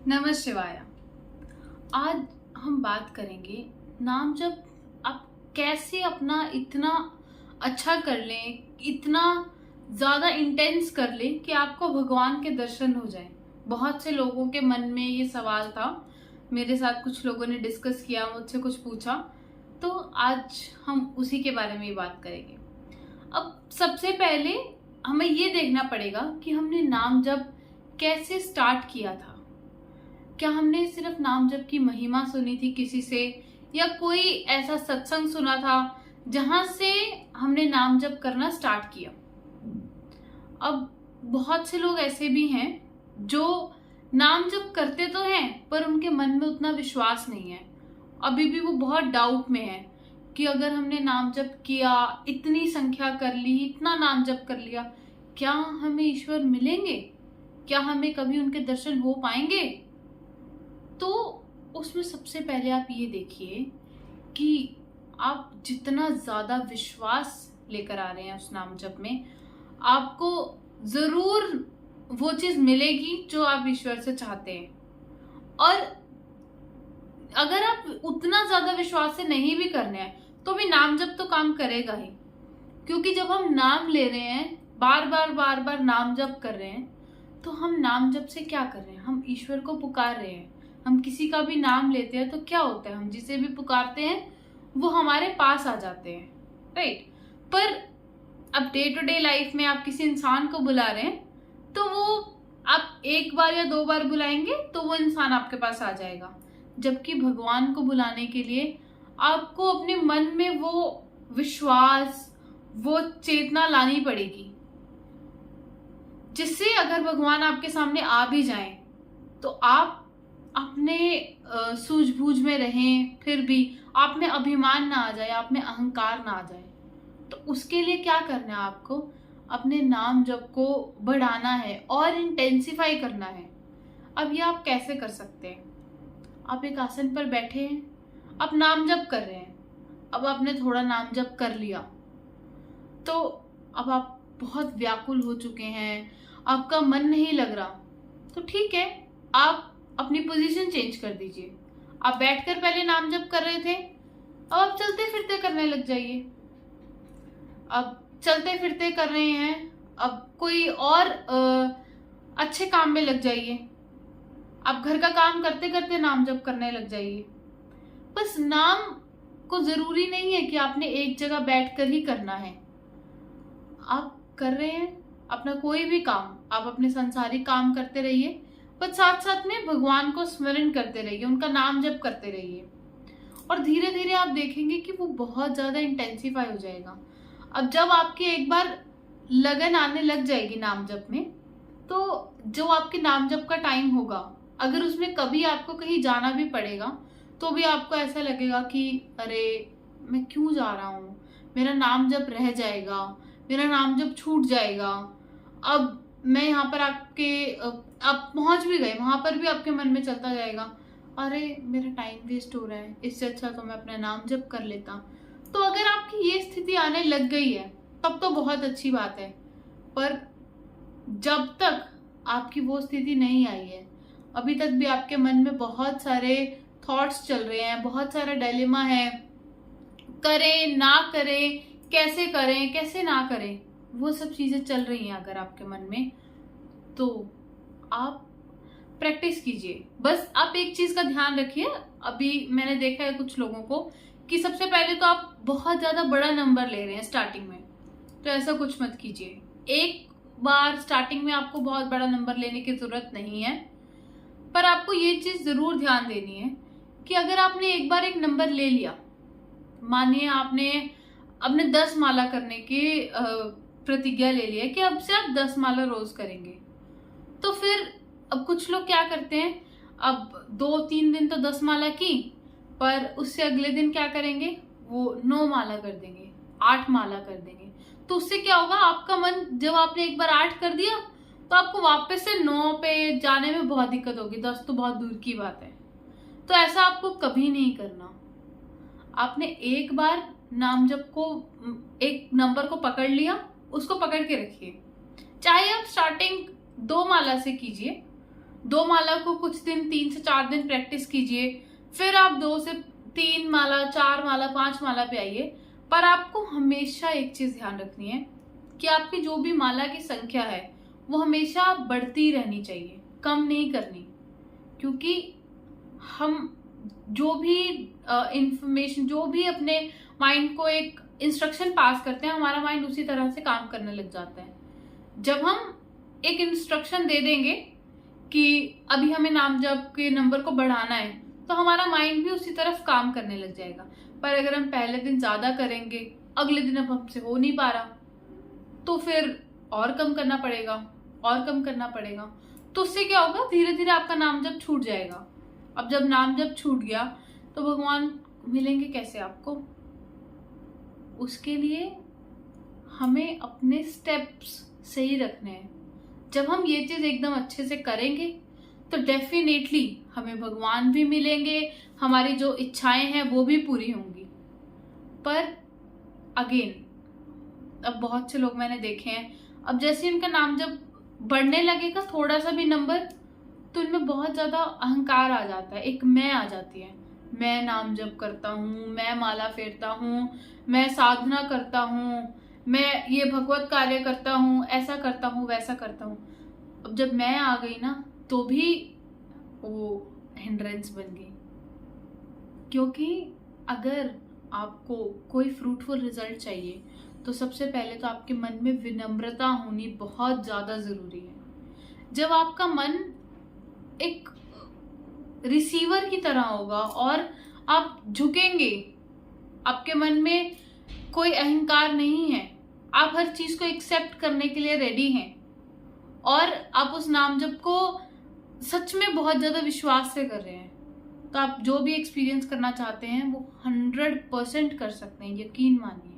नमः शिवाय। आज हम बात करेंगे नाम जब आप कैसे अपना इतना अच्छा कर लें, इतना ज़्यादा इंटेंस कर लें कि आपको भगवान के दर्शन हो जाए। बहुत से लोगों के मन में ये सवाल था, मेरे साथ कुछ लोगों ने डिस्कस किया, मुझसे कुछ पूछा, तो आज हम उसी के बारे में ही बात करेंगे। अब सबसे पहले हमें ये देखना पड़ेगा कि हमने नाम जप कैसे स्टार्ट किया था। क्या हमने सिर्फ नाम जप की महिमा सुनी थी किसी से, या कोई ऐसा सत्संग सुना था जहां से हमने नाम जप करना स्टार्ट किया। अब बहुत से लोग ऐसे भी हैं जो नाम जप करते तो हैं पर उनके मन में उतना विश्वास नहीं है। अभी भी वो बहुत डाउट में है कि अगर हमने नाम जप किया, इतनी संख्या कर ली, इतना नाम जप कर लिया, क्या हमें ईश्वर मिलेंगे? क्या हमें कभी उनके दर्शन हो पाएंगे? तो उसमें सबसे पहले आप ये देखिए कि आप जितना ज़्यादा विश्वास लेकर आ रहे हैं उस नाम जप में, आपको ज़रूर वो चीज़ मिलेगी जो आप ईश्वर से चाहते हैं। और अगर आप उतना ज़्यादा विश्वास से नहीं भी करने हैं तो भी नाम जप तो काम करेगा ही, क्योंकि जब हम नाम ले रहे हैं, बार बार नाम जप कर रहे हैं, तो हम नाम जप से क्या कर रहे हैं? हम ईश्वर को पुकार रहे हैं। हम किसी का भी नाम लेते हैं तो क्या होता है, हम जिसे भी पुकारते हैं वो हमारे पास आ जाते हैं, राइट? पर अब डे टू डे लाइफ में आप किसी इंसान को बुला रहे हैं तो वो आप एक बार या दो बार बुलाएंगे तो वो इंसान आपके पास आ जाएगा। जबकि भगवान को बुलाने के लिए आपको अपने मन में वो विश्वास, वो चेतना लानी पड़ेगी, जिससे अगर भगवान आपके सामने आ भी जाएं तो आप अपने सूझबूझ में रहें, फिर भी आप में अभिमान ना आ जाए, आप में अहंकार ना आ जाए। तो उसके लिए क्या करना है? आपको अपने नाम जप को बढ़ाना है और इंटेंसिफाई करना है। अब ये आप कैसे कर सकते हैं? आप एक आसन पर बैठे हैं, आप नाम जप कर रहे हैं। अब आपने थोड़ा नाम जप कर लिया तो अब आप बहुत व्याकुल हो चुके हैं, आपका मन नहीं लग रहा, तो ठीक है, आप अपनी पोजीशन चेंज कर दीजिए। आप बैठकर पहले नाम जप कर रहे थे, अब आप चलते फिरते करने लग जाइए। अब चलते फिरते कर रहे हैं, अब कोई और अच्छे काम में लग जाइए। आप घर का काम करते करते नाम जप करने लग जाइए। बस नाम को जरूरी नहीं है कि आपने एक जगह बैठकर ही करना है। आप कर रहे हैं अपना कोई भी काम, आप अपने संसारिक काम करते रहिए, पर साथ साथ में भगवान को स्मरण करते रहिए, उनका नाम जप करते रहिए, और धीरे धीरे आप देखेंगे कि वो बहुत ज्यादा इंटेंसिफाई हो जाएगा। अब जब आपकी एक बार लगन आने लग जाएगी नाम जप में, तो जो आपके नाम जप का टाइम होगा, अगर उसमें कभी आपको कहीं जाना भी पड़ेगा तो भी आपको ऐसा लगेगा कि अरे मैं क्यों जा रहा हूँ, मेरा नाम जप रह जाएगा, मेरा नाम जप छूट जाएगा। अब मैं यहाँ पर आप पहुंच भी गए, वहां पर भी आपके मन में चलता जाएगा, अरे मेरा टाइम वेस्ट हो रहा है, इससे अच्छा तो मैं अपना नाम जप कर लेता। तो अगर आपकी ये स्थिति आने लग गई है तब तो बहुत अच्छी बात है, पर जब तक आपकी वो स्थिति नहीं आई है, अभी तक भी आपके मन में बहुत सारे थॉट्स चल रहे हैं, बहुत सारा डायलेमा है, करें ना करें, कैसे करें कैसे ना करें, वो सब चीजें चल रही हैं अगर आपके मन में, तो आप प्रैक्टिस कीजिए। बस आप एक चीज का ध्यान रखिए, अभी मैंने देखा है कुछ लोगों को कि सबसे पहले तो आप बहुत ज्यादा बड़ा नंबर ले रहे हैं स्टार्टिंग में, तो ऐसा कुछ मत कीजिए। एक बार स्टार्टिंग में आपको बहुत बड़ा नंबर लेने की जरूरत नहीं है, पर आपको ये चीज जरूर ध्यान देनी है कि अगर आपने एक बार एक नंबर ले लिया, मानिए आपने अपने 10 माला करने की प्रतिज्ञा ले लिया कि अब से आप 10 माला रोज करेंगे, तो फिर अब कुछ लोग क्या करते हैं, अब 2-3 दिन तो 10 माला की, पर उससे अगले दिन क्या करेंगे, वो 9 माला कर देंगे, 8 माला कर देंगे। तो उससे क्या होगा, आपका मन, जब आपने एक बार 8 कर दिया तो आपको वापस से 9 पे जाने में बहुत दिक्कत होगी, 10 तो बहुत दूर की बात है। तो ऐसा आपको कभी नहीं करना। आपने एक बार नाम जप को, एक नंबर को पकड़ लिया, उसको पकड़ के रखिए। चाहे आप स्टार्टिंग 2 माला से कीजिए, 2 माला को कुछ दिन 3 से 4 दिन प्रैक्टिस कीजिए, फिर आप 2 से 3 माला, 4 माला, 5 माला पे आइए। पर आपको हमेशा एक चीज ध्यान रखनी है कि आपकी जो भी माला की संख्या है वो हमेशा बढ़ती रहनी चाहिए, कम नहीं करनी। क्योंकि हम जो भी इंफॉर्मेशन, जो भी अपने माइंड को एक इंस्ट्रक्शन पास करते हैं, हमारा माइंड उसी तरह से काम करने लग जाता है। जब हम एक इंस्ट्रक्शन दे देंगे कि अभी हमें नाम जप के नंबर को बढ़ाना है, तो हमारा माइंड भी उसी तरफ काम करने लग जाएगा। पर अगर हम पहले दिन ज्यादा करेंगे, अगले दिन अब हमसे हो नहीं पा रहा, तो फिर और कम करना पड़ेगा, और कम करना पड़ेगा। तो उससे क्या होगा, धीरे धीरे आपका नाम जप छूट जाएगा। अब जब नाम जप छूट गया तो भगवान मिलेंगे कैसे आपको? उसके लिए हमें अपने स्टेप्स सही रखने हैं। जब हम ये चीज एकदम अच्छे से करेंगे तो डेफिनेटली हमें भगवान भी मिलेंगे, हमारी जो इच्छाएं हैं वो भी पूरी होंगी। पर अगेन, अब बहुत से लोग मैंने देखे हैं, अब जैसे इनका नाम जब बढ़ने लगेगा थोड़ा सा भी नंबर, तो इनमें बहुत ज्यादा अहंकार आ जाता है, एक मैं आ जाती है। मैं नाम जप करता हूँ, मैं माला फेरता हूँ, मैं साधना करता हूँ, मैं ये भगवत कार्य करता हूँ, ऐसा करता हूँ, वैसा करता हूँ। अब जब मैं आ गई ना, तो भी वो हिंड्रेंस बन गई। क्योंकि अगर आपको कोई फ्रूटफुल रिजल्ट चाहिए तो सबसे पहले तो आपके मन में विनम्रता होनी बहुत ज्यादा जरूरी है। जब आपका मन एक रिसीवर की तरह होगा और आप झुकेंगे, आपके मन में कोई अहंकार नहीं है, आप हर चीज को एक्सेप्ट करने के लिए रेडी हैं, और आप उस नाम जप को सच में बहुत ज्यादा विश्वास से कर रहे हैं, तो आप जो भी एक्सपीरियंस करना चाहते हैं वो 100% कर सकते हैं, यकीन मानिए।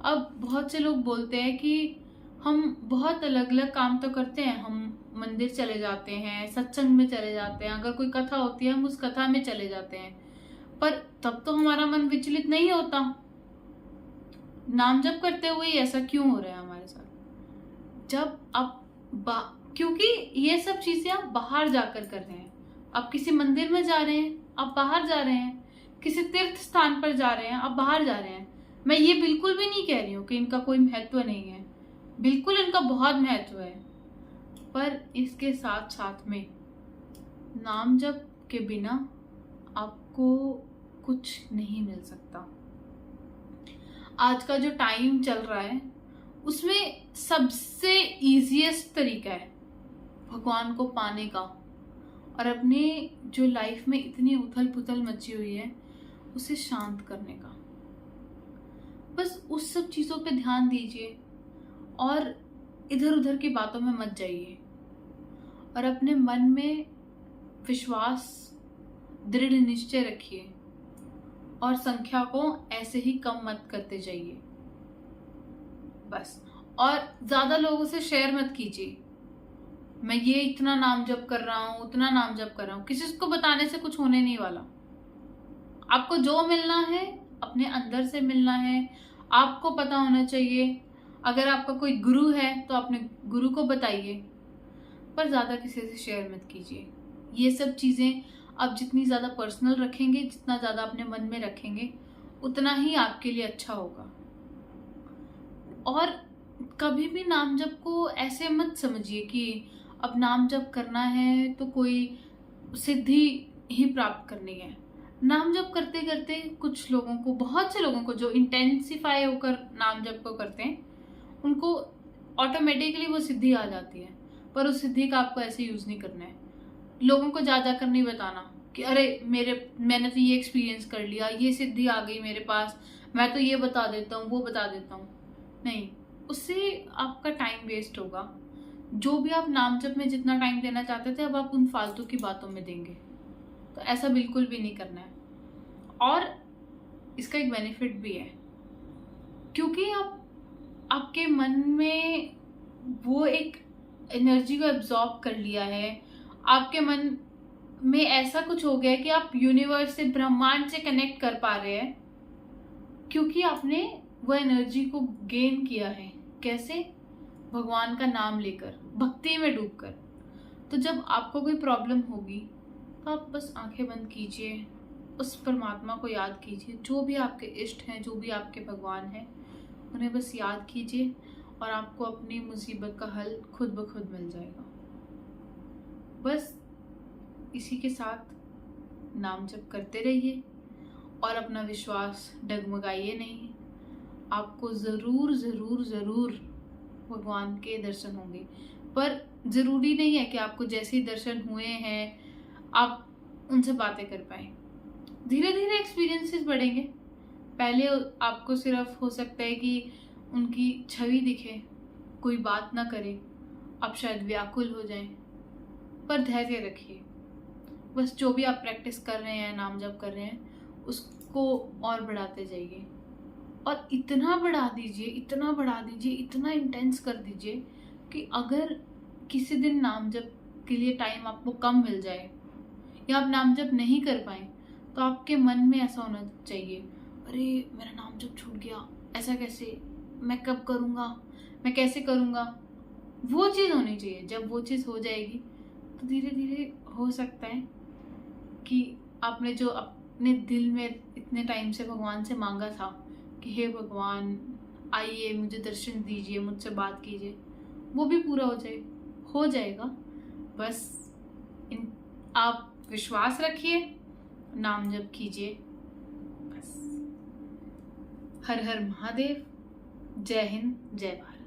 अब बहुत से लोग बोलते हैं कि हम बहुत अलग अलग काम तो करते हैं, हम मंदिर चले जाते हैं, सत्संग में चले जाते हैं, अगर कोई कथा होती है हम उस कथा में चले जाते हैं, पर तब तो हमारा मन विचलित नहीं होता। नाम जप करते हुए ऐसा क्यों हो रहा है हमारे साथ? जब आप क्योंकि ये सब चीजें आप बाहर जाकर कर रहे हैं। आप किसी मंदिर में जा रहे हैं, आप बाहर जा रहे हैं, किसी तीर्थ स्थान पर जा रहे हैं, आप बाहर जा रहे हैं। मैं ये बिल्कुल भी नहीं कह रही हूँ कि इनका कोई महत्व नहीं है, बिल्कुल इनका बहुत महत्व है। पर इसके साथ साथ में नाम जप के बिना आपको कुछ नहीं मिल सकता। आज का जो टाइम चल रहा है उसमें सबसे इजीएस्ट तरीका है भगवान को पाने का, और अपने जो लाइफ में इतनी उथल पुथल मची हुई है उसे शांत करने का। बस उस सब चीजों पे ध्यान दीजिए और इधर उधर की बातों में मत जाइए, और अपने मन में विश्वास, दृढ़ निश्चय रखिए, और संख्या को ऐसे ही कम मत करते जाइए बस। और ज्यादा लोगों से शेयर मत कीजिए, मैं ये इतना नाम जप कर रहा हूं, उतना नाम जप कर रहा हूं। किसी को बताने से कुछ होने नहीं वाला। आपको जो मिलना है अपने अंदर से मिलना है, आपको पता होना चाहिए। अगर आपका कोई गुरु है तो अपने गुरु को बताइए, पर ज्यादा किसी से शेयर मत कीजिए। ये सब चीजें आप जितनी ज्यादा पर्सनल रखेंगे, जितना ज्यादा अपने मन में रखेंगे, उतना ही आपके लिए अच्छा होगा। और कभी भी नाम जप को ऐसे मत समझिए कि अब नाम जप करना है तो कोई सिद्धि ही प्राप्त करनी है। नाम जप करते करते कुछ लोगों को, बहुत से लोगों को जो इंटेंसिफाई होकर नाम जप को करते हैं, उनको ऑटोमेटिकली वो सिद्धि आ जाती है। पर उस सिद्धि का आपको ऐसे यूज नहीं करना है। लोगों को जा जाकर नहीं बताना कि अरे मैंने तो ये एक्सपीरियंस कर लिया, ये सिद्धि आ गई मेरे पास, मैं तो ये बता देता हूँ, वो बता देता हूँ। नहीं, उससे आपका टाइम वेस्ट होगा। जो भी आप नाम जप में जितना टाइम देना चाहते थे, अब आप उन फालतू की बातों में देंगे। तो ऐसा बिल्कुल भी नहीं करना है। और इसका एक बेनिफिट भी है, क्योंकि आपके मन में वो एक एनर्जी को एब्जॉर्ब कर लिया है। आपके मन में ऐसा कुछ हो गया है कि आप यूनिवर्स से, ब्रह्मांड से कनेक्ट कर पा रहे हैं, क्योंकि आपने वो एनर्जी को गेन किया है। कैसे? भगवान का नाम लेकर, भक्ति में डूबकर। तो जब आपको कोई प्रॉब्लम होगी तो आप बस आंखें बंद कीजिए, उस परमात्मा को याद कीजिए, जो भी आपके इष्ट हैं, जो भी आपके भगवान हैं, उन्हें बस याद कीजिए और आपको अपनी मुसीबत का हल खुद ब खुद मिल जाएगा। बस इसी के साथ नाम जप करते रहिए और अपना विश्वास डगमगाइए नहीं। आपको ज़रूर ज़रूर ज़रूर भगवान के दर्शन होंगे, पर ज़रूरी नहीं है कि आपको जैसे ही दर्शन हुए हैं आप उनसे बातें कर पाएँ। धीरे धीरे एक्सपीरियंसेस बढ़ेंगे। पहले आपको सिर्फ हो सकता है कि उनकी छवि दिखे, कोई बात ना करे, आप शायद व्याकुल हो जाएं, पर धैर्य रखिए। बस जो भी आप प्रैक्टिस कर रहे हैं, नाम जप कर रहे हैं, उसको और बढ़ाते जाइए और इतना बढ़ा दीजिए, इतना बढ़ा दीजिए, इतना इंटेंस कर दीजिए कि अगर किसी दिन नाम जप के लिए टाइम आपको कम मिल जाए या आप नाम जप नहीं कर पाए, तो आपके मन में ऐसा होना चाहिए, अरे मेरा नाम जप छूट गया, ऐसा कैसे, मैं कब करूँगा, मैं कैसे करूँगा। वो चीज़ होनी चाहिए। जब वो चीज़ हो जाएगी तो धीरे धीरे हो सकता है कि आपने जो अपने दिल में इतने टाइम से भगवान से मांगा था कि हे भगवान आइए, मुझे दर्शन दीजिए, मुझसे बात कीजिए, वो भी पूरा हो जाएगा। बस आप विश्वास रखिए, नाम जप कीजिए। बस। हर हर महादेव। जय हिंद, जय भारत।